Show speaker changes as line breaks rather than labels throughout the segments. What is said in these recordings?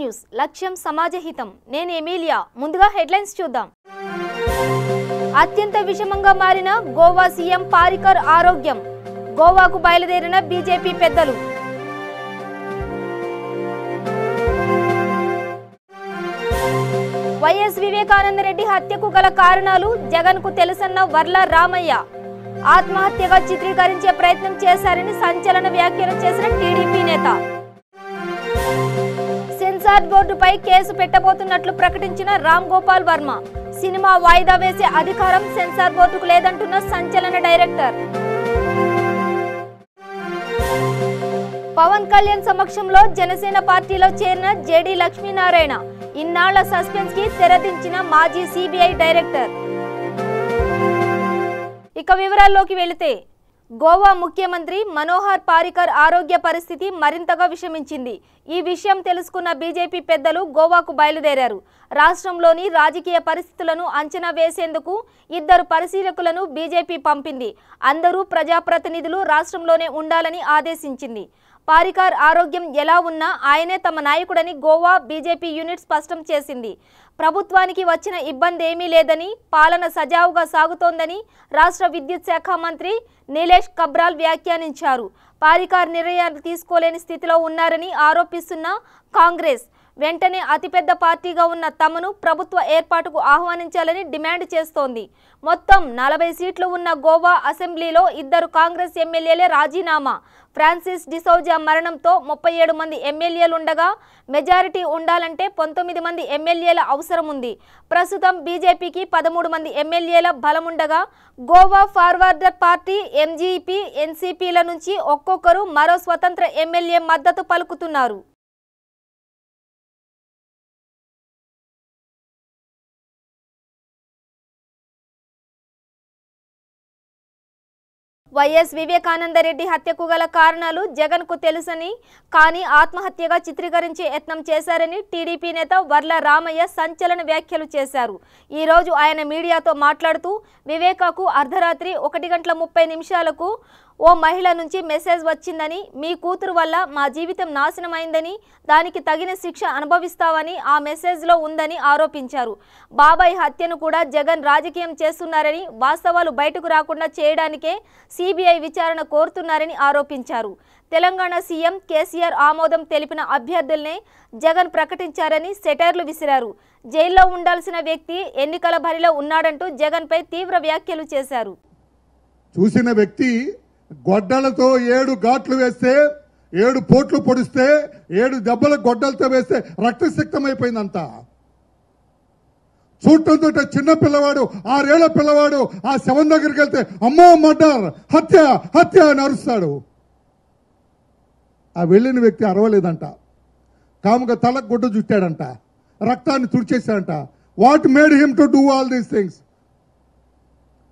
News లక్ష్యం సమాజహితం నేను Emilia ముందుగా హెడ్లైన్స్ చూద్దాం అత్యంత విషమంగా మారిన గోవా సీఎం పారికర్ ఆరోగ్యం గోవాకు బయలుదేరిన బీజేపీ పెద్దలు వైఎస్ వివేకానంద రెడ్డి హత్యకు గల కారణాలు జగన్కు తెలుసన్న వర్ల రామయ్య ఆత్మహత్యగా చిత్రీకరించే ప్రయత్నం చేశారని సంచలన వ్యాఖ్యలు చేసిన టీడీపీ నేత సెన్సార్ బోర్డుపై కేసు పెట్టబోతున్నట్లు ప్రకటించిన రామ్ గోపాల్ వర్మ సినిమా వాయిదా వేసే అధికారం సెన్సార్ బోర్డుకు లేదంటున్న సంచలన డైరెక్టర్ పవన్ కళ్యాణ్ సమక్షంలో జనసేన పార్టీలో చేరిన జేడీ లక్ష్మీనారాయణ ఇన్నాళ్ల సస్పెన్స్ కి తెరదించిన మాజీ సిబిఐ డైరెక్టర్ ఇక వివరాల్లోకి వెళితే గోవా ముఖ్యమంత్రి మనోహర్ పారికర్ ఆరోగ్య పరిస్థితి మరింతగా విషమించింది. ఈ విషయం తెలుసుకున్న బీజేపీ పెద్దలు గోవాకు బయలుదేరారు. రాష్ట్రంలోని రాజకీయ పరిస్థితులను అంచనా వేసేందుకు 2 పరిశీలకులను బీజేపీ పంపింది. అందరూ ప్రజాప్రతినిధులు రాష్ట్రంలోనే ఉండాలని ఆదేశించింది. పారికర్ ఆరోగ్యం ఎలా ఉన్నా ఆయనే తమ నాయకుడని గోవా బీజేపీ యూనిట్ స్పష్టం చేసింది. ప్రభుత్వానికి వచ్చిన ఇబ్బంది ఏమీ లేదని, పాలన సజావుగా సాగుతోందని రాష్ట్ర విద్యుత్ శాఖ మంత్రి నీలేష్ కబ్రాల్ వ్యాఖ్యానించారు. పారికర్ నిర్ణయాలు తీసుకోలేని స్థితిలో ఉన్నారని ఆరోపిస్తున్న కాంగ్రెస్ వెంటనే అతిపెద్ద పార్టీగా ఉన్న తమను ప్రభుత్వ ఏర్పాటుకు ఆహ్వానించాలని డిమాండ్ చేస్తోంది. మొత్తం 40 సీట్లు ఉన్న గోవా అసెంబ్లీలో 2 కాంగ్రెస్ ఎమ్మెల్యేలే రాజీనామా. ఫ్రాన్సిస్ డిసౌజా మరణంతో 37 మంది ఎమ్మెల్యేలుండగా మెజారిటీ ఉండాలంటే 19 మంది ఎమ్మెల్యేల అవసరం ఉంది. ప్రస్తుతం బీజేపీకి 13 మంది ఎమ్మెల్యేల బలముండగా గోవా ఫార్వర్డర్ పార్టీ ఎంజీపీ ఎన్సీపీల నుంచి ఒక్కొక్కరు మరో స్వతంత్ర ఎమ్మెల్యే మద్దతు పలుకుతున్నారు. వైఎస్ వివేకానంద రెడ్డి హత్యకు గల కారణాలు జగన్కు తెలుసని, కానీ ఆత్మహత్యగా చిత్రీకరించే యత్నం చేశారని టీడీపీ నేత వర్ల రామయ్య సంచలన వ్యాఖ్యలు చేశారు. ఈ రోజు ఆయన మీడియాతో మాట్లాడుతూ వివేకాకు అర్ధరాత్రి 1:30 ఓ మహిళ నుంచి మెసేజ్ వచ్చిందని, మీ కూతురు వల్ల మా జీవితం నాశనమైందని, దానికి తగిన శిక్ష అనుభవిస్తావని ఆ మెసేజ్లో ఉందని ఆరోపించారు. బాబాయ్ హత్యను కూడా జగన్ రాజకీయం చేస్తున్నారని, వాస్తవాలు బయటకు రాకుండా చేయడానికే సిబిఐ విచారణ కోరుతున్నారని ఆరోపించారు. తెలంగాణ సీఎం కేసీఆర్ ఆమోదం తెలిపిన అభ్యర్థులనే జగన్ ప్రకటించారని సెటైర్లు విసిరారు. జైల్లో ఉండాల్సిన వ్యక్తి ఎన్నికల బరిలో ఉన్నాడంటూ జగన్పై తీవ్ర వ్యాఖ్యలు చేశారు.
చూసిన వ్యక్తి గొడ్డలతో 7 ఘాట్లు వేస్తే 7 పోట్లు పొడిస్తే 7 దెబ్బల గొడ్డలతో వేస్తే రక్తసిక్తమైపోయిందంతా. చూడటంతో చిన్న పిల్లవాడు 6 ఏళ్ల పిల్లవాడు ఆ శవం దగ్గరికి వెళ్తే అమ్మో మర్డర్ హత్య హత్య అని అరుస్తాడు. ఆ వెళ్ళిన వ్యక్తి అరవలేదంట, కాముగా తలకు గుడ్డ చుట్టాడంట, రక్తాన్ని తుడిచేశాడంట. What made him to do all these things?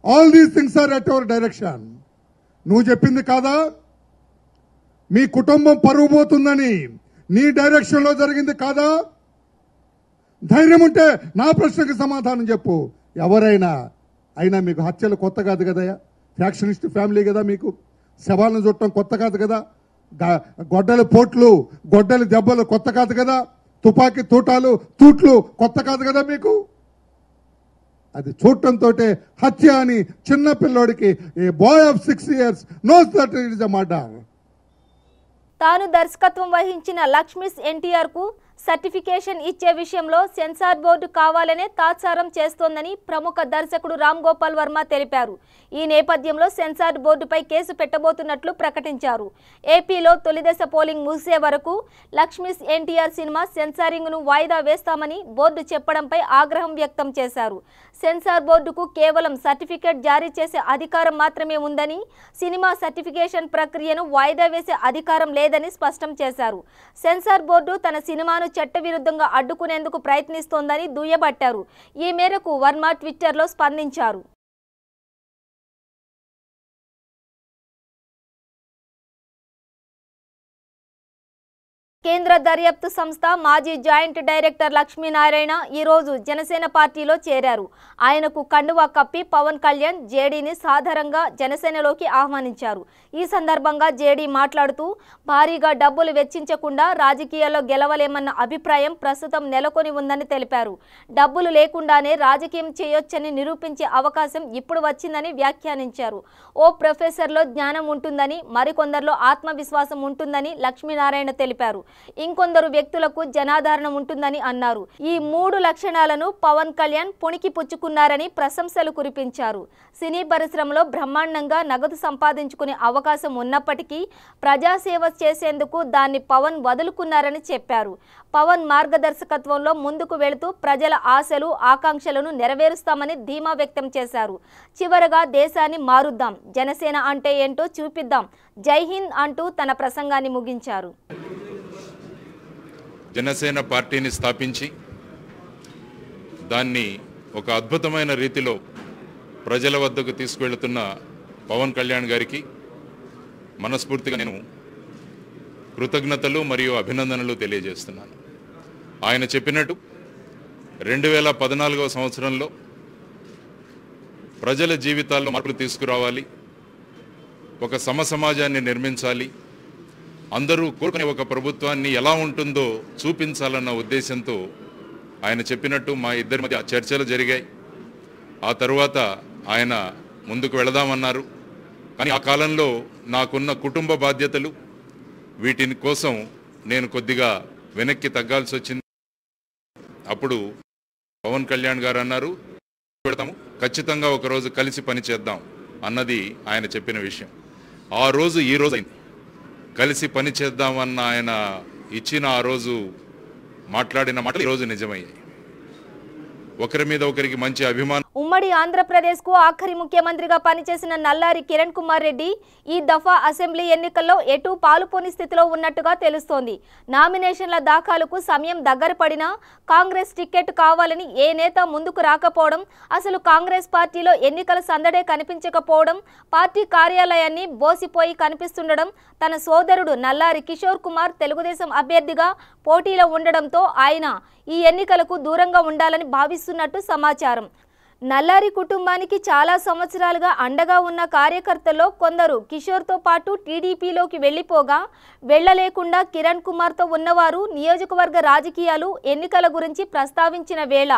All these things are at our direction. నువ్వు చెప్పింది కాదా? మీ కుటుంబం పరువు పోతుందని నీ డైరెక్షన్లో జరిగింది కాదా? ధైర్యం ఉంటే నా ప్రశ్నకు సమాధానం చెప్పు. ఎవరైనా అయినా మీకు హత్యలు కొత్త కాదు కదయ్యా. ఫ్యాక్షనిస్ట్ ఫ్యామిలీ కదా, మీకు శవాలను చుట్టడం కొత్త కాదు కదా, గొడ్డల పోట్లు గొడ్డల దెబ్బలు కొత్త కాదు కదా, తుపాకీ తూట్లు కొత్త కాదు కదా మీకు. అది చూడటంతో హత్య అని చిన్న పిల్లోడికి ఏ boy of 6 years knows that it is a murder.
తాను దర్శకత్వం వహించిన లక్ష్మీస్ ఎన్టీఆర్ కు సర్టిఫికేషన్ ఇచ్చే విషయంలో సెన్సార్ బోర్డు కావాలనే తాత్సారం చేస్తోందని ప్రముఖ దర్శకుడు రామ్ గోపాల్ వర్మ తెలిపారు. ఈ నేపథ్యంలో సెన్సార్ బోర్డుపై కేసు పెట్టబోతున్నట్లు ప్రకటించారు. ఏపీలో తొలిదశ పోలింగ్ ముగిసే వరకు లక్ష్మీస్ ఎన్టీఆర్ సినిమా సెన్సారింగ్ను వాయిదా వేస్తామని బోర్డు చెప్పడంపై ఆగ్రహం వ్యక్తం చేశారు. సెన్సార్ బోర్డుకు కేవలం సర్టిఫికేట్ జారీ చేసే అధికారం మాత్రమే ఉందని, సినిమా సర్టిఫికేషన్ ప్రక్రియను వాయిదా వేసే అధికారం లేదని స్పష్టం చేశారు. సెన్సార్ బోర్డు తన సినిమాను చట్టవిరుద్ధంగా అడ్డుకునేందుకు ప్రయత్నిస్తోందని దుయ్యబట్టారు. ఈ మేరకు వర్మ ట్విట్టర్లో స్పందించారు. కేంద్ర దర్యాప్తు సంస్థ మాజీ జాయింట్ డైరెక్టర్ లక్ష్మీనారాయణ ఈరోజు జనసేన పార్టీలో చేరారు. ఆయనకు కండువా కప్పి పవన్ కళ్యాణ్ జేడీని సాధారణంగా జనసేనలోకి ఆహ్వానించారు. ఈ సందర్భంగా జేడీ మాట్లాడుతూ భారీగా డబ్బులు వెచ్చించకుండా రాజకీయాల్లో గెలవలేమన్న అభిప్రాయం ప్రస్తుతం నెలకొని ఉందని తెలిపారు. డబ్బులు లేకుండానే రాజకీయం చేయొచ్చని నిరూపించే అవకాశం ఇప్పుడు వచ్చిందని వ్యాఖ్యానించారు. ఓ ప్రొఫెసర్లో జ్ఞానం ఉంటుందని, మరికొందరిలో ఆత్మవిశ్వాసం ఉంటుందని లక్ష్మీనారాయణ తెలిపారు. ఇంకొందరు వ్యక్తులకు జనాదరణ ఉంటుందని అన్నారు. ఈ 3 లక్షణాలను పవన్ కళ్యాణ్ పుణికి పుచ్చుకున్నారని ప్రశంసలు కురిపించారు. సినీ పరిశ్రమలో బ్రహ్మాండంగా నగదు సంపాదించుకునే అవకాశం ఉన్నప్పటికీ ప్రజాసేవ చేసేందుకు దాన్ని పవన్ వదులుకున్నారని చెప్పారు. పవన్ మార్గదర్శకత్వంలో ముందుకు వెళుతూ ప్రజల ఆశలు, ఆకాంక్షలను నెరవేరుస్తామని ధీమా వ్యక్తం చేశారు. చివరగా దేశాన్ని మారుద్దాం, జనసేన అంటే ఏంటో చూపిద్దాం, జై హింద్ అంటూ తన ప్రసంగాన్ని ముగించారు.
జనసేన పార్టీని స్థాపించి దాన్ని ఒక అద్భుతమైన రీతిలో ప్రజల వద్దకు తీసుకువెళుతున్న పవన్ కళ్యాణ్ గారికి మనస్ఫూర్తిగా నేను కృతజ్ఞతలు మరియు అభినందనలు తెలియజేస్తున్నాను. ఆయన చెప్పినట్టు 2014వ సంవత్సరంలో ప్రజల జీవితాల్లో మార్పులు తీసుకురావాలి, ఒక సమసమాజాన్ని నిర్మించాలి, అందరూ కోరుకునే ఒక ప్రభుత్వాన్ని ఎలా ఉంటుందో చూపించాలన్న ఉద్దేశంతో ఆయన చెప్పినట్టు మా ఇద్దరి మధ్య చర్చలు జరిగాయి. ఆ తరువాత ఆయన ముందుకు వెళదామన్నారు. కానీ ఆ కాలంలో నాకున్న కుటుంబ బాధ్యతలు వీటిని కోసం నేను కొద్దిగా వెనక్కి తగ్గాల్సి వచ్చింది. అప్పుడు పవన్ కళ్యాణ్ గారు అన్నారు, పెడతాము, ఖచ్చితంగా ఒకరోజు కలిసి పని చేద్దాం అన్నది ఆయన చెప్పిన విషయం. ఆ రోజు ఈ రోజు అయింది. కలిసి పని చేద్దామన్న ఆయన ఇచ్చిన ఆ రోజు మాట్లాడిన మాటలు ఈరోజు నిజమయ్యాయి. ఒకరి మీద ఒకరికి మంచి అభిమానం.
ఉమ్మడి ఆంధ్రప్రదేశ్ కు ఆఖరి ముఖ్యమంత్రిగా పనిచేసిన నల్లారి కిరణ్ కుమార్ రెడ్డి ఈ దఫా అసెంబ్లీ ఎన్నికల్లో ఎటు పాలుపోని స్థితిలో ఉన్నట్టుగా తెలుస్తోంది. నామినేషన్ల దాఖలుకు సమయం దగ్గర పడినా కాంగ్రెస్ టికెట్ కావాలని ఏ నేత ముందుకు రాకపోవడం, అసలు కాంగ్రెస్ పార్టీలో ఎన్నికల సందడే కనిపించకపోవడం, పార్టీ కార్యాలయాన్ని బోసిపోయి కనిపిస్తుండడం, తన సోదరుడు నల్లారి కిషోర్ కుమార్ తెలుగుదేశం అభ్యర్థిగా పోటీలో ఉండడంతో ఆయన ఈ ఎన్నికలకు దూరంగా ఉండాలని భావిస్తున్నట్టు సమాచారం. నల్లారి కుటుంబానికి చాలా సంవత్సరాలుగా అండగా ఉన్న కార్యకర్తల్లో కొందరు కిషోర్తో పాటు టీడీపీలోకి వెళ్లిపోగా వెళ్లలేకుండా కిరణ్ కుమార్తో ఉన్నవారు నియోజకవర్గ రాజకీయాలు, ఎన్నికల గురించి ప్రస్తావించిన వేళ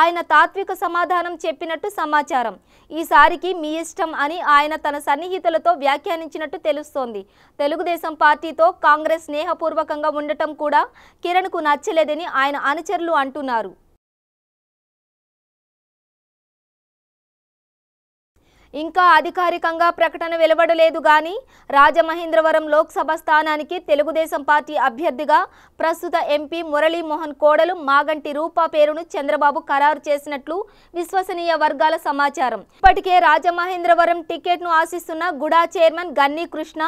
ఆయన తాత్విక సమాధానం చెప్పినట్టు సమాచారం. ఈసారికి మీ ఇష్టం అని ఆయన తన సన్నిహితులతో వ్యాఖ్యానించినట్టు తెలుస్తోంది. తెలుగుదేశం పార్టీతో కాంగ్రెస్ స్నేహపూర్వకంగా ఉండటం కూడా కిరణ్కు నచ్చలేదని ఆయన అనుచరులు అంటున్నారు. ఇంకా అధికారికంగా ప్రకటన వెలువడలేదు గానీ రాజమహేంద్రవరం లోక్సభ స్థానానికి తెలుగుదేశం పార్టీ అభ్యర్థిగా ప్రస్తుత ఎంపీ మురళీమోహన్ కోడలు మాగంటి రూపా పేరును చంద్రబాబు ఖరారు చేసినట్లు విశ్వసనీయ వర్గాల సమాచారం. ఇప్పటికే రాజమహేంద్రవరం టికెట్ను ఆశిస్తున్న గుడా చైర్మన్ గన్నీ కృష్ణ,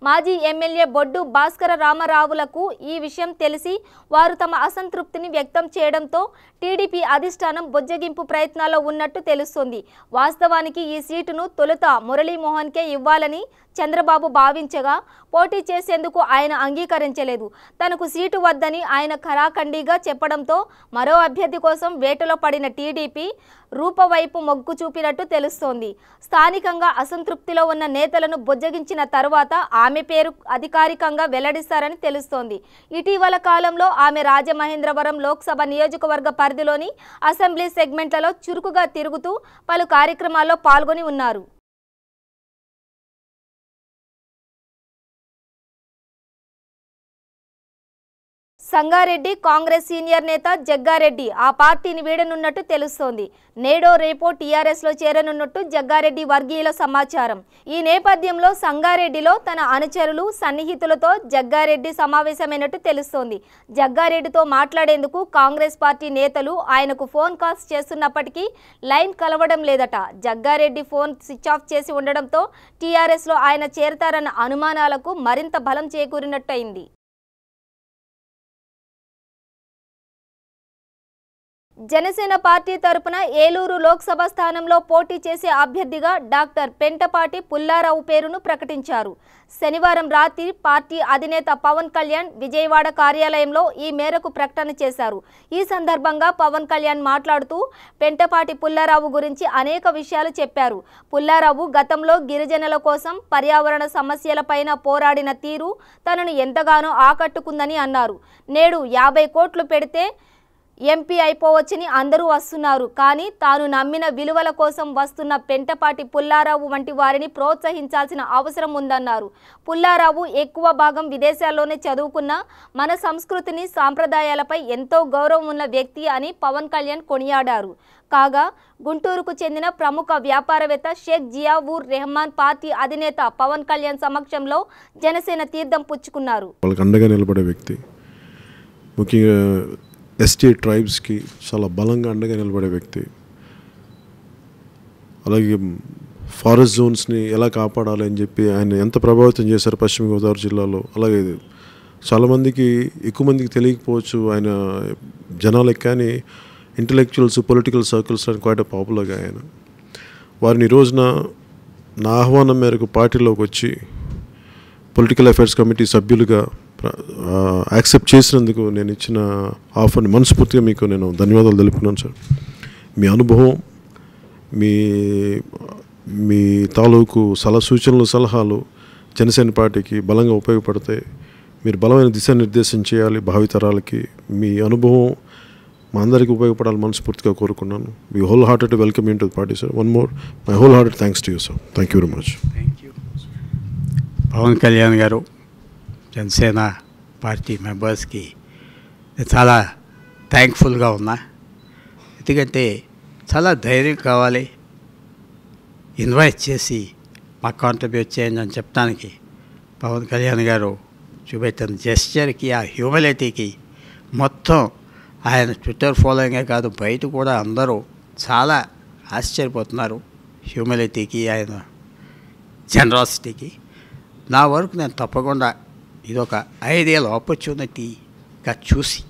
మాజీ ఎమ్మెల్యే బొడ్డు భాస్కర రామారావులకు ఈ విషయం తెలిసి వారు తమ అసంతృప్తిని వ్యక్తం చేయడంతో టీడీపీ అధిష్టానం బొజ్జగింపు ప్రయత్నాల్లో ఉన్నట్టు తెలుస్తోంది. వాస్తవానికి ఈ సీటును తొలుత మురళీమోహన్కే ఇవ్వాలని చంద్రబాబు భావించగా పోటీ చేసేందుకు ఆయన అంగీకరించలేదు. తనకు సీటు వద్దని ఆయన ఖరాఖండిగా చెప్పడంతో మరో అభ్యర్థి కోసం వేటలో పడిన టీడీపీ రూప వైపు మొగ్గు చూపినట్టు తెలుస్తోంది. స్థానికంగా అసంతృప్తిలో ఉన్న నేతలను బొజ్జగించిన తరువాత ఆమె పేరు అధికారికంగా వెల్లడిస్తారని తెలుస్తోంది. ఇటీవల కాలంలో ఆమె రాజమహేంద్రవరం లోక్సభ నియోజకవర్గ పరిధిలోని అసెంబ్లీ సెగ్మెంట్లలో చురుకుగా తిరుగుతూ పలు కార్యక్రమాల్లో పాల్గొని ఉన్నారు. సంగారెడ్డి కాంగ్రెస్ సీనియర్ నేత జగ్గారెడ్డి ఆ పార్టీని వీడనున్నట్టు తెలుస్తోంది. నేడో రేపో టీఆర్ఎస్లో చేరనున్నట్టు జగ్గారెడ్డి వర్గీయుల సమాచారం. ఈ నేపథ్యంలో సంగారెడ్డిలో తన అనుచరులు, సన్నిహితులతో జగ్గారెడ్డి సమావేశమైనట్టు తెలుస్తోంది. జగ్గారెడ్డితో మాట్లాడేందుకు కాంగ్రెస్ పార్టీ నేతలు ఆయనకు ఫోన్ కాల్స్ చేస్తున్నప్పటికీ లైన్ కలవడం లేదట. జగ్గారెడ్డి ఫోన్ స్విచ్ ఆఫ్ చేసి ఉండడంతో టీఆర్ఎస్లో ఆయన చేరతారన్న అనుమానాలకు మరింత బలం చేకూరినట్టయింది. జనసేన పార్టీ తరపున ఏలూరు లోక్సభ స్థానంలో పోటీ చేసే అభ్యర్థిగా డాక్టర్ పెంటపాటి పుల్లారావు పేరును ప్రకటించారు. శనివారం రాత్రి పార్టీ అధినేత పవన్ కళ్యాణ్ విజయవాడ కార్యాలయంలో ఈ మేరకు ప్రకటన చేశారు. ఈ సందర్భంగా పవన్ కళ్యాణ్ మాట్లాడుతూ పెంటపాటి పుల్లారావు గురించి అనేక విషయాలు చెప్పారు. పుల్లారావు గతంలో గిరిజనుల కోసం పర్యావరణ సమస్యలపైన పోరాడిన తీరు తనను ఎంతగానో ఆకట్టుకుందని అన్నారు. నేడు 50 కోట్లు పెడితే ఎంపీ అయిపోవచ్చని అందరూ వస్తున్నారు. కానీ తాను నమ్మిన విలువల కోసం వస్తున్న పెంటపాటి పుల్లారావు వంటి వారిని ప్రోత్సహించాల్సిన అవసరం ఉందన్నారు. పుల్లారావు ఎక్కువ భాగం విదేశాల్లోనే చదువుకున్న మన సంస్కృతిని సాంప్రదాయాలపై ఎంతో గౌరవం ఉన్న వ్యక్తి అని పవన్ కళ్యాణ్ కొనియాడారు. కాగా గుంటూరుకు చెందిన ప్రముఖ వ్యాపారవేత్త షేక్ జియావుర్ రెహమాన్ పార్టీ అధినేత పవన్ కళ్యాణ్ సమక్షంలో జనసేన తీర్థం పుచ్చుకున్నారు.
వాళ్ళకి అండగా నిలబడే వ్యక్తి, ముఖ్యంగా ఎస్టీ ట్రైబ్స్కి చాలా బలంగా అండగా నిలబడే వ్యక్తి. అలాగే ఫారెస్ట్ జోన్స్ని ఎలా కాపాడాలి అని చెప్పి ఆయన ఎంత ప్రభావితం చేశారు పశ్చిమ గోదావరి జిల్లాలో. అలాగే చాలామందికి ఎక్కువ మందికి తెలియకపోవచ్చు ఆయన జనాలకి, కానీ ఇంటలెక్చువల్స్ పొలిటికల్ సర్కిల్స్ అని క్వైట్ పాపులర్గా ఆయన. వారిని ఈ రోజున నా ఆహ్వానం మేరకు పార్టీలోకి వచ్చి పొలిటికల్ అఫైర్స్ కమిటీ సభ్యులుగా యాక్సెప్ట్ చేసినందుకు నేను ఇచ్చిన ఆఫర్ని మనస్ఫూర్తిగా మీకు నేను ధన్యవాదాలు తెలుపుకున్నాను సార్. మీ అనుభవం, మీ తాలూకు సూచనలు సలహాలు జనసేన పార్టీకి బలంగా ఉపయోగపడతాయి. మీరు బలమైన దిశానిర్దేశం చేయాలి భావితరాలకి. మీ అనుభవం మా అందరికీ ఉపయోగపడాలని మనస్ఫూర్తిగా కోరుకున్నాను. మీ whole hearted welcome in to the party sir. One more my whole hearted thanks to you sir. Thank you very much.
Pawan Kalyan garu Janasena party మెంబర్స్కి చాలా థ్యాంక్ఫుల్గా ఉన్నా. ఎందుకంటే చాలా ధైర్యం కావాలి. ఇన్వైట్ చేసి మాకు కాంట్రిబ్యూట్ చేయండి అని చెప్పడానికి పవన్ కళ్యాణ్ గారు చూపెట్టిన జెస్చర్కి, ఆ హ్యూమిలిటీకి మొత్తం ఆయన ట్విట్టర్ ఫాలోయింగే కాదు బయట కూడా అందరూ చాలా ఆశ్చర్యపోతున్నారు. హ్యూమిలిటీకి, ఆయన జనరాసిటీకి. నా వరకు నేను తప్పకుండా ఇదొక ఐడియల్ ఆపర్చునిటీగా చూసి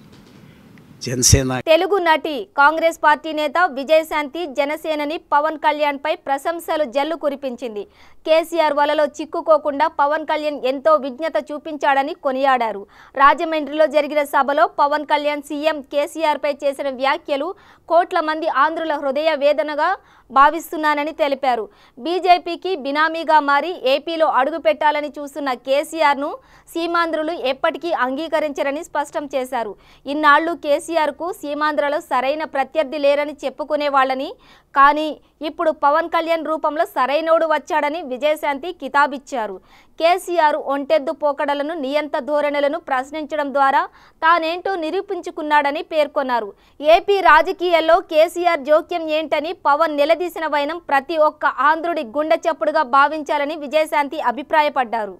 జనసేన.
తెలుగు నటి కాంగ్రెస్ పార్టీ నేత విజయశాంతి జనసేనని పవన్ కళ్యాణ్ పై ప్రశంసలు జల్లు కురిపించింది. కేసీఆర్ వలలో చిక్కుకోకుండా పవన్ కళ్యాణ్ ఎంతో విజ్ఞత చూపించాడని కొనియాడారు. రాజమండ్రిలో జరిగిన సభలో పవన్ కళ్యాణ్ సీఎం కేసీఆర్ పై చేసిన వ్యాఖ్యలు కోట్ల మంది ఆంధ్రుల హృదయ వేదనగా భావిస్తున్నానని తెలిపారు. బీజేపీకి బినామీగా మారి ఏపీలో అడుగుపెట్టాలని చూస్తున్న కేసీఆర్ను సీమాంధ్రులు ఎప్పటికీ అంగీకరించరని స్పష్టం చేశారు. ఇన్నాళ్లు కేసీఆర్కు సీమాంధ్రలో సరైన ప్రత్యర్థి లేరని చెప్పుకునేవాళ్ళని, కానీ ఇప్పుడు పవన్ కళ్యాణ్ రూపంలో సరైనోడు వచ్చాడని విజయశాంతి కితాబిచ్చారు. కేసీఆర్ ఒంటెద్దు పోకడలను, నియంత ధోరణులను ప్రశ్నించడం ద్వారా తానేంటో నిరూపించుకున్నాడని పేర్కొన్నారు. ఏపీ రాజకీయాల్లో కేసీఆర్ జోక్యం ఏంటని పవన్ నిలదీసిన వైనం ప్రతి ఒక్క ఆంధ్రుడి గుండె చప్పుడుగా భావించాలని విజయశాంతి అభిప్రాయపడ్డారు.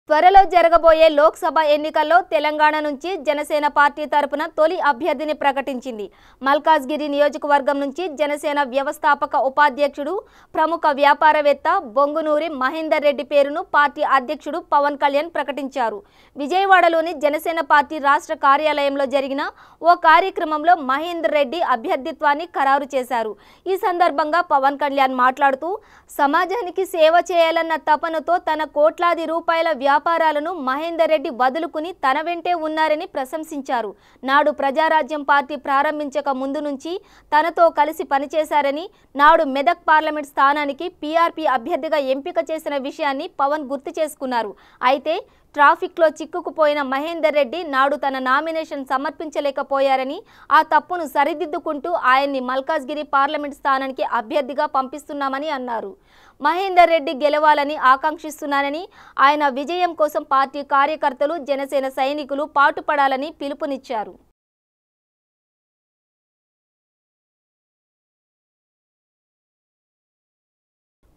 త్వరలో జరగబోయే లోక్సభ ఎన్నికల్లో తెలంగాణ నుంచి జనసేన పార్టీ తరపున తొలి అభ్యర్థిని ప్రకటించింది. మల్కాజ్గిరి నియోజకవర్గం నుంచి జనసేన వ్యవస్థాపక ఉపాధ్యక్షుడు, ప్రముఖ వ్యాపారవేత్త బొంగునూరి మహేందర్ రెడ్డి పేరును పార్టీ అధ్యక్షుడు పవన్ కళ్యాణ్ ప్రకటించారు. విజయవాడలోని జనసేన పార్టీ రాష్ట్ర కార్యాలయంలో జరిగిన ఓ కార్యక్రమంలో మహేందర్ రెడ్డి అభ్యర్థిత్వాన్ని ఖరారు చేశారు. ఈ సందర్భంగా పవన్ కళ్యాణ్ మాట్లాడుతూ సమాజానికి సేవ చేయాలన్న తపనతో తన కోట్లాది రూపాయల వ్యాపారాలను మహేందర్ రెడ్డి వదులుకుని తన వెంటే ఉన్నారని ప్రశంసించారు. నాడు ప్రజారాజ్యం పార్టీ ప్రారంభించక ముందు నుంచి తనతో కలిసి పనిచేశారని, నాడు మెదక్ పార్లమెంట్ స్థానానికి పీఆర్పీ అభ్యర్థిగా ఎంపిక చేసిన విషయాన్ని పవన్ గుర్తు చేసుకున్నారు. అయితే ట్రాఫిక్లో చిక్కుకుపోయిన మహేందర్ రెడ్డి నాడు తన నామినేషన్ సమర్పించలేకపోయారని, ఆ తప్పును సరిదిద్దుకుంటూ ఆయన్ని మల్కాజ్గిరి పార్లమెంట్ స్థానానికి అభ్యర్థిగా పంపిస్తున్నామని అన్నారు. మహేందర్ రెడ్డి గెలవాలని ఆకాంక్షిస్తున్నానని, ఆయన విజయం కోసం పార్టీ కార్యకర్తలు, జనసేన సైనికులు పాటుపడాలని పిలుపునిచ్చారు.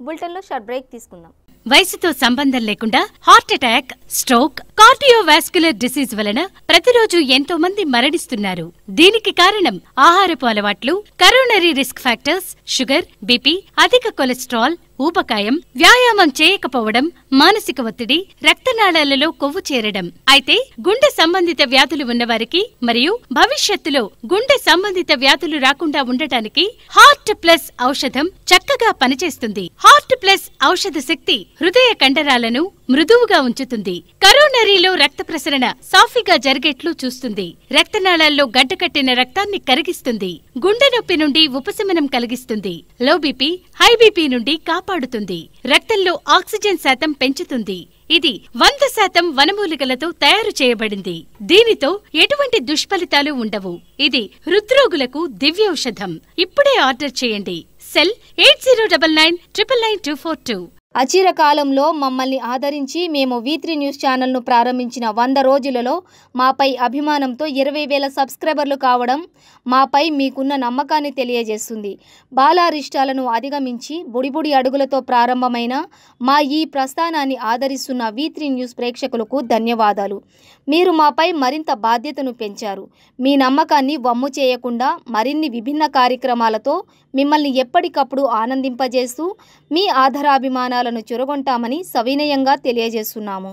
బులెటిన్లో షార్ట్ బ్రేక్ తీసుకుందాం.
వయసుతో సంబంధం లేకుండా heart attack, stroke, cardiovascular disease వలన ప్రతిరోజు ఎంతో మంది మరణిస్తున్నారు. దీనికి కారణం ఆహారపు అలవాట్లు, coronary risk factors, sugar, BP, అధిక కొలెస్ట్రాల్, ఊబకాయం, వ్యాయామం చేయకపోవడం, మానసిక ఒత్తిడి, రక్తనాళాలలో కొవ్వు చేరడం. అయితే గుండె సంబంధిత వ్యాధులు ఉన్నవారికి మరియు భవిష్యత్తులో గుండె సంబంధిత వ్యాధులు రాకుండా ఉండటానికి హార్ట్ ప్లస్ ఔషధం చక్కగా పనిచేస్తుంది. హార్ట్ ప్లస్ ఔషధ శక్తి హృదయ కండరాలను మృదువుగా ఉంచుతుంది. కరోనరీలో రక్త ప్రసరణ సాఫీగా జరిగేట్లు చూస్తుంది. రక్తనాళాల్లో గడ్డకట్టిన రక్తాన్ని కరిగిస్తుంది. గుండె నొప్పి నుండి ఉపశమనం కలిగిస్తుంది. లో బీపీ, హై బీపీ నుండి కాపాడుతుంది. రక్తంలో ఆక్సిజన్ శాతం పెంచుతుంది. ఇది 100% వనమూలికలతో తయారు చేయబడింది. దీనితో ఎటువంటి దుష్ఫలితాలు ఉండవు. ఇది హృద్రోగులకు దివ్యౌషధం. ఇప్పుడే ఆర్డర్ చేయండి. సెల్ 8099999242.
అచిర కాలంలో మమ్మల్ని ఆదరించి మేము V3 న్యూస్ ఛానల్ను ప్రారంభించిన 100 రోజులలో మాపై అభిమానంతో 20,000 సబ్స్క్రైబర్లు కావడం మాపై మీకున్న నమ్మకాన్ని తెలియజేస్తుంది. బాలారిష్టాలను అధిగమించి బుడిబుడి అడుగులతో ప్రారంభమైన మా ఈ ప్రస్థానాన్ని ఆదరిస్తున్న V3 న్యూస్ ప్రేక్షకులకు ధన్యవాదాలు. మీరు మాపై మరింత బాధ్యతను పెంచారు. మీ నమ్మకాన్ని వమ్ము చేయకుండా మరిన్ని విభిన్న కార్యక్రమాలతో మిమ్మల్ని ఎప్పటికప్పుడు ఆనందింపజేస్తూ మీ ఆధారాభిమానాలను చురగొంటామని సవినయంగా తెలియజేస్తున్నాము.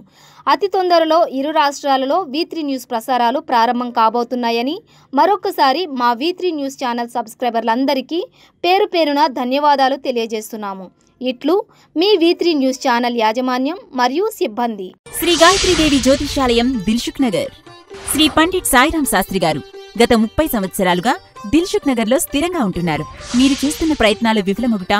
అతి తొందరలో ఇరు రాష్ట్రాలలో V3 న్యూస్ ప్రసారాలు ప్రారంభం కాబోతున్నాయని మరొకసారి మా V3 న్యూస్ ఛానల్ సబ్స్క్రైబర్లందరికీ పేరు పేరున ధన్యవాదాలు తెలియజేస్తున్నాము. ఇట్లు మీ V3 న్యూస్ ఛానల్ యాజమాన్యం మరియు సిబ్బంది.
శ్రీ గాయత్రీదేవి జ్యోతిష్యాలయం, దిల్సుఖ్ నగర్. శ్రీ పండిట్ సాయిరాం శాస్త్రి గారు గత 30 సంవత్సరాలుగా దిల్సుఖ్ నగర్లో స్థిరంగా ఉంటున్నారు. మీరు చేస్తున్న ప్రయత్నాలు విఫలమగుట,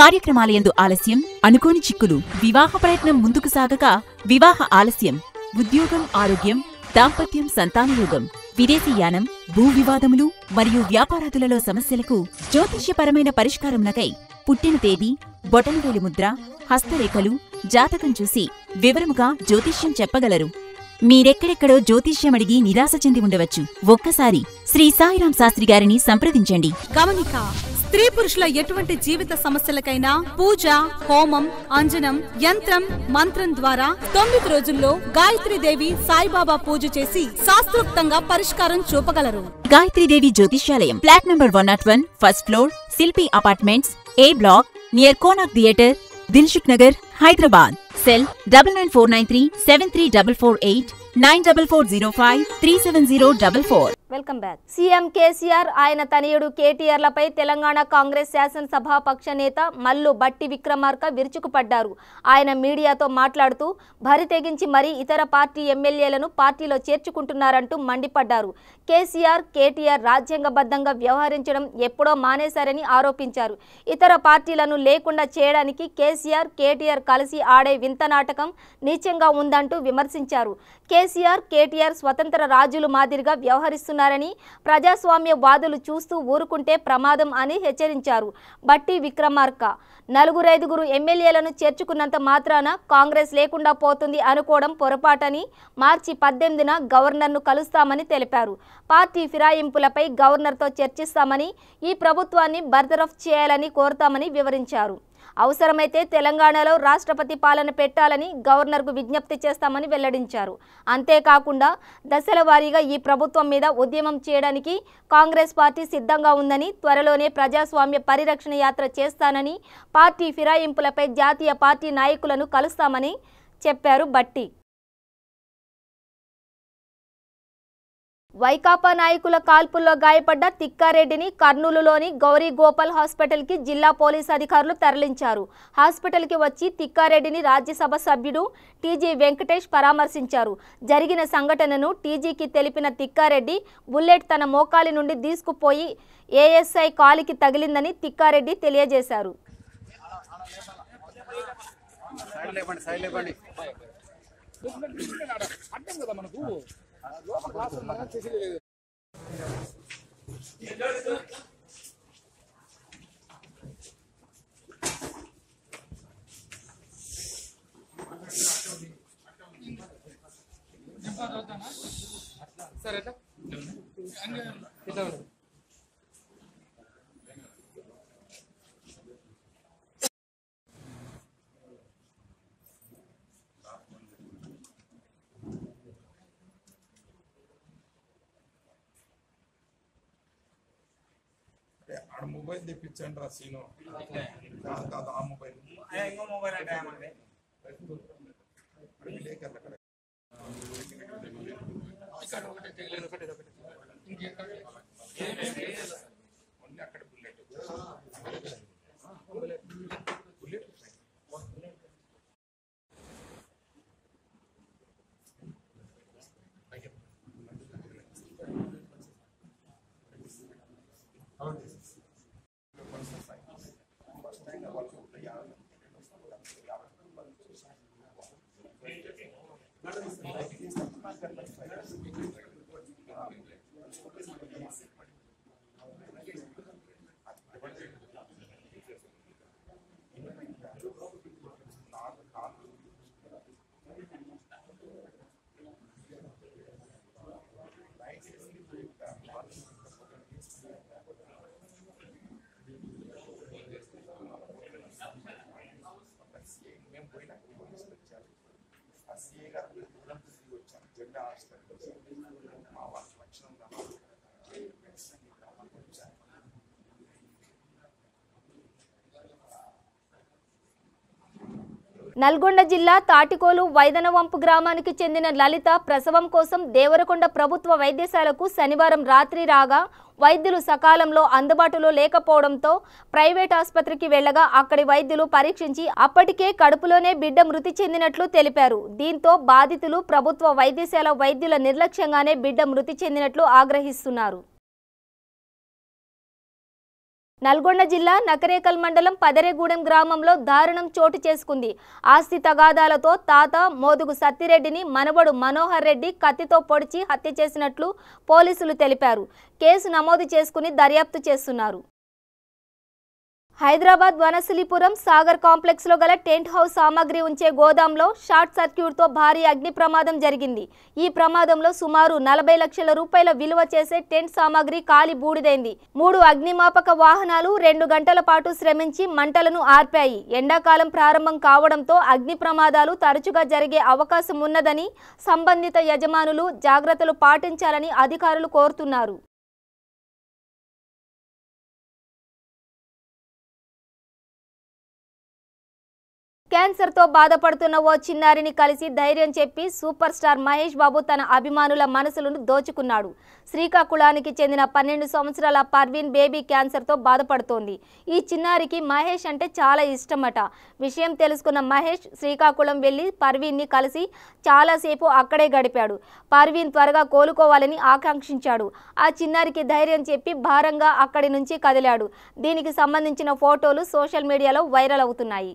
కార్యక్రమాలయందు ఆలస్యం, అనుకోని చిక్కులు, వివాహ ప్రయత్నం ముందుకు సాగక వివాహ ఆలస్యం, ఉద్యోగం, ఆరోగ్యం, దాంపత్యం, సంతానయోగం, విదేశీయానం, భూ వివాదములు మరియు వ్యాపారాదులలో సమస్యలకు జ్యోతిష్యపరమైన పరిష్కారమునకై పుట్టిన తేదీ, బొటనవేలు ముద్ర, హస్తరేఖలు, జాతకం చూసి వివరముగా జ్యోతిష్యం చెప్పగలరు. మీరెక్కడెక్కడో జ్యోతిష్యమడిగి నిరాశ చెంది ఉండవచ్చు. ఒక్కసారి శ్రీ సాయిరాం శాస్త్రి గారిని సంప్రదించండి.
గమనిక: స్త్రీ పురుషుల ఎటువంటి జీవిత సమస్యలకైనా పూజ, హోమం, అంజనం, యంత్రం, మంత్రం ద్వారా 9 రోజుల్లో గాయత్రీదేవి సాయిబాబా పూజ చేసి శాస్త్రోక్తంగా పరిష్కారం చూపగలరు.
గాయత్రీదేవి జ్యోతిష్యాలయం, flat number 101, first floor, Shilpi apartments, A block, near Konark theatre, Dilsukh Nagar, Hyderabad. Cell 9949373448 9440537044.
Welcome back. CM KCR, ఆయన తనయుడు కేటీఆర్లపై తెలంగాణ కాంగ్రెస్ శాసనసభాపక్ష నేత మల్లు బట్టి విక్రమార్క విరుచుకుపడ్డారు. ఆయన మీడియాతో మాట్లాడుతూ భరి తెగించి మరీ ఇతర పార్టీ ఎమ్మెల్యేలను పార్టీలో చేర్చుకుంటున్నారంటూ మండిపడ్డారు. కేసీఆర్, కేటీఆర్ రాజ్యాంగబద్ధంగా వ్యవహరించడం ఎప్పుడో మానేశారని ఆరోపించారు. ఇతర పార్టీలను లేకుండా చేయడానికి కేసీఆర్, కేటీఆర్ కలిసి ఆడే వింత నాటకం నీచంగా ఉందంటూ విమర్శించారు. కేసీఆర్, కేటీఆర్ స్వతంత్ర రాజులు మాదిరిగా వ్యవహరిస్తున్నారని, ప్రజాస్వామ్య వాదులు చూస్తూ ఊరుకుంటే ప్రమాదం అని హెచ్చరించారు. బట్టి విక్రమార్క 4-5 ఎమ్మెల్యేలను చేర్చుకున్నంత మాత్రాన కాంగ్రెస్ లేకుండా పోతుంది అనుకోవడం పొరపాటని, మార్చి 18న గవర్నర్ను కలుస్తామని తెలిపారు. పార్టీ ఫిరాయింపులపై గవర్నర్తో చర్చిస్తామని, ఈ ప్రభుత్వాన్ని బర్తరఫ్ చేయాలని కోరుతామని వివరించారు. అవసరమైతే తెలంగాణలో రాష్ట్రపతి పాలన పెట్టాలని గవర్నర్కు విజ్ఞప్తి చేస్తామని వెల్లడించారు. అంతేకాకుండా దశల వారీగా ఈ ప్రభుత్వం మీద ఉద్యమం చేయడానికి కాంగ్రెస్ పార్టీ సిద్ధంగా ఉందని, త్వరలోనే ప్రజాస్వామ్య పరిరక్షణ యాత్ర చేస్తానని, పార్టీ ఫిరాయింపులపై జాతీయ పార్టీ నాయకులను కలుస్తామని చెప్పారు బట్టి. వైకాపా నాయకుల కాల్పుల్లో గాయపడ్డ తిక్కారెడ్డిని కర్నూలులోని గౌరీ గోపాల్ హాస్పిటల్కి జిల్లా పోలీసు అధికారులు తరలించారు. హాస్పిటల్కి వచ్చి తిక్కారెడ్డిని రాజ్యసభ సభ్యుడు టీజీ వెంకటేష్ పరామర్శించారు. జరిగిన సంఘటనను టీజీకి తెలిపిన తిక్కారెడ్డి, బుల్లెట్ తన మోకాలి నుండి తీసుకుపోయి ఏఎస్ఐ కాలికి తగిలిందని తిక్కారెడ్డి తెలియజేశారు.
మొబైల్ తెప్పించండి రా సీను ఆ మొబైల్ ఇంకో మొబైల్ అంటే విలేకరులు అక్కడ బుల్లెట్
నల్గొండ జిల్లా తాటికోలు వైదనవంపు గ్రామానికి చెందిన లలిత ప్రసవం కోసం దేవరకొండ ప్రభుత్వ వైద్యశాలకు శనివారం రాత్రి రాగా వైద్యులు సకాలంలో అందుబాటులో లేకపోవడంతో ప్రైవేట్ ఆసుపత్రికి వెళ్లగా అక్కడి వైద్యులు పరీక్షించి అప్పటికే కడుపులోనే బిడ్డ మృతి చెందినట్లు తెలిపారు. దీంతో బాధితులు ప్రభుత్వ వైద్యశాల వైద్యుల నిర్లక్ష్యంగానే బిడ్డ మృతి చెందినట్లు ఆగ్రహిస్తున్నారు. నల్గొండ జిల్లా నకరేకల్ మండలం పదరేగూడెం గ్రామంలో దారుణం చోటు చేసుకుంది. ఆస్తి తగాదాలతో తాత మోదుగు సత్తిరెడ్డిని మనవడు మనోహర్ రెడ్డి కత్తితో పొడిచి హత్య చేసినట్లు పోలీసులు తెలిపారు. కేసు నమోదు చేసుకుని దర్యాప్తు చేస్తున్నారు. హైదరాబాద్ వనసలిపురం సాగర్ కాంప్లెక్స్ లో గల టెంట్ హౌస్ సామాగ్రి ఉంచే గోదాంలో షార్ట్ సర్క్యూట్ తో భారీ అగ్ని ప్రమాదం జరిగింది. ఈ ప్రమాదంలో సుమారు 40 లక్షల రూపాయల విలువ చేసే టెంట్ సామాగ్రి కాలి బూడిదైంది. 3 అగ్నిమాపక వాహనాలు 2 గంటల పాటు శ్రమించి మంటలను ఆర్పాయి. ఎండాకాలం ప్రారంభం కావడంతో అగ్ని ప్రమాదాలు తరచుగా జరిగే అవకాశం ఉన్నదని సంబంధిత యజమానులు జాగ్రత్తలు పాటించాలని అధికారులు కోరుతున్నారు. క్యాన్సర్తో బాధపడుతున్న ఓ చిన్నారిని కలిసి ధైర్యం చెప్పి సూపర్ స్టార్ మహేష్ బాబు తన అభిమానుల మనసులను దోచుకున్నాడు. శ్రీకాకుళానికి చెందిన 12 సంవత్సరాల పర్వీన్ బేబీ క్యాన్సర్తో బాధపడుతోంది. ఈ చిన్నారికి మహేష్ అంటే చాలా ఇష్టమట. విషయం తెలుసుకున్న మహేష్ శ్రీకాకుళం వెళ్లి పర్వీన్ని కలిసి చాలాసేపు అక్కడే గడిపాడు. పర్వీన్ త్వరగా కోలుకోవాలని ఆకాంక్షించాడు. ఆ చిన్నారికి ధైర్యం చెప్పి భారంగా అక్కడి నుంచి కదిలాడు. దీనికి సంబంధించిన ఫోటోలు సోషల్ మీడియాలో వైరల్ అవుతున్నాయి.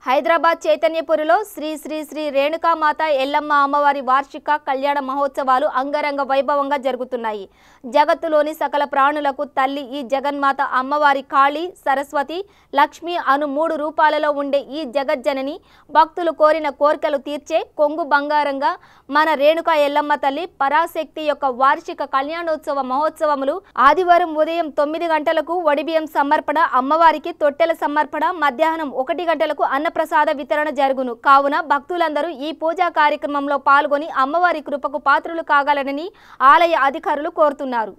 హైదరాబాద్ చైతన్యపురిలో శ్రీ శ్రీ శ్రీ రేణుకామాత ఎల్లమ్మ అమ్మవారి వార్షిక కళ్యాణ మహోత్సవాలు అంగరంగ వైభవంగా జరుగుతున్నాయి. జగత్తులోని సకల ప్రాణులకు తల్లి ఈ జగన్మాత అమ్మవారి కాళీ, సరస్వతి, లక్ష్మి అను 3 రూపాలలో ఉండే ఈ జగజ్జనని భక్తులు కోరిన కోరికలు తీర్చే కొంగు బంగారంగా మన రేణుకా ఎల్లమ్మ తల్లి పరాశక్తి యొక్క వార్షిక కళ్యాణోత్సవ మహోత్సవములు ఆదివారం ఉదయం 9 గంటలకు వడిబియ్యం సమర్పణ, అమ్మవారికి తొట్టెల సమర్పణ, మధ్యాహ్నం 1 గంటలకు ప్రసాద వితరణ జరుగును. కావున భక్తులందరూ ఈ పూజా కార్యక్రమంలో పాల్గొని అమ్మవారి కృపకు పాత్రులు కాగలరని ఆలయ అధికారులు కోరుతున్నారు.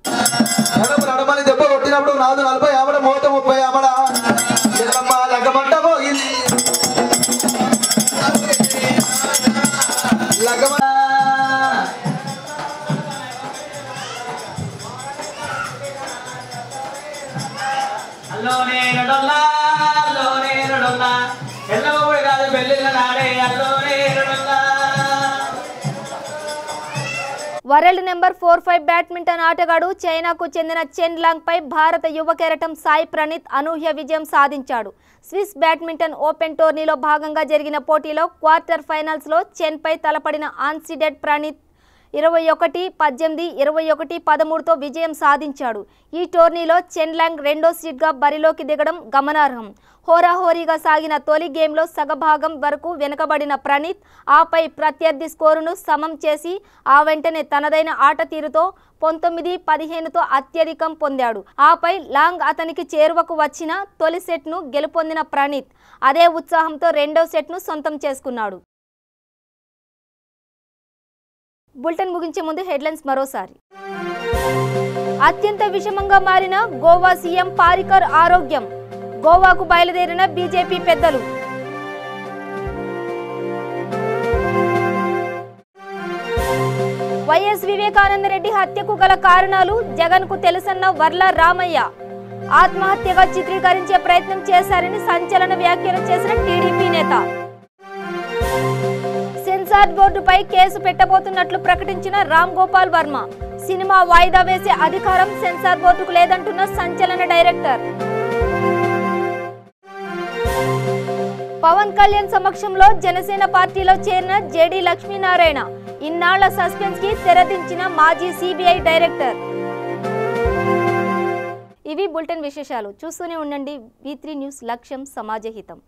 వరల్డ్ నెంబర్ 45 బ్యాడ్మింటన్ ఆటగాడు చైనాకు చెందిన చెన్ లాంగ్ పై భారత యువ కెరటం సాయి ప్రణీత్ అనూహ్య విజయం సాధించాడు. స్విస్ బ్యాడ్మింటన్ ఓపెన్ టోర్నీలో భాగంగా జరిగిన పోటీలో క్వార్టర్ ఫైనల్స్ లో చెన్ పై తలపడిన అన్సీడెడ్ ప్రణీత్ 21-18, 21-13తో విజయం సాధించాడు. ఈ టోర్నీలో చెన్ లాంగ్ 2వ సీడ్గా బరిలోకి దిగడం గమనార్హం. హోరాహోరీగా సాగిన తొలి గేమ్లో సగభాగం వరకు వెనుకబడిన ప్రణీత్ ఆపై ప్రత్యర్థి స్కోరును సమం చేసి ఆ వెంటనే తనదైన ఆట తీరుతో 19-15తో అత్యధికం పొందాడు. ఆపై లాంగ్ అతనికి చేరువకు వచ్చిన తొలి సెట్ను గెలుపొందిన ప్రణీత్ అదే ఉత్సాహంతో 2వ సెట్ను సొంతం చేసుకున్నాడు. బులెటిన్ ముగించే ముందు హెడ్లైన్స్ మరోసారి. అత్యంత విషమంగా మారిన గోవా సీఎం పారికర్ ఆరోగ్యం. గోవాకు బయలుదేరిన బీజేపీ పెద్దలు. వైఎస్ వివేకానందరెడ్డి హత్యకు గల కారణాలు జగన్ కు తెలుసన్న వర్ల రామయ్య. ఆత్మహత్యగా చిత్రీకరించే ప్రయత్నం చేశారని సంచలన వ్యాఖ్యలు చేసిన టీడీపీ నేత. సెన్సార్ బోర్డుపై కేసు పెట్టబోతున్నట్లు ప్రకటించిన రామ్ గోపాల్ వర్మ. సినిమా వాయిదా వేసే అధికారం సెన్సార్ బోర్డుకు లేదంటున్న సంచలన డైరెక్టర్. పవన్ కళ్యాణ్ సమక్షంలో జనసేన పార్టీలో చేరిన జేడీ లక్ష్మీనారాయణ. ఇన్నాళ్ల సస్పెన్స్ కి తెరదించిన మాజీ సిబిఐ డైరెక్టర్. ఇవి బులెటిన్ విశేషాలు. చూస్తూనే ఉండండి V3 న్యూస్. లక్ష్యం సమాజహితం.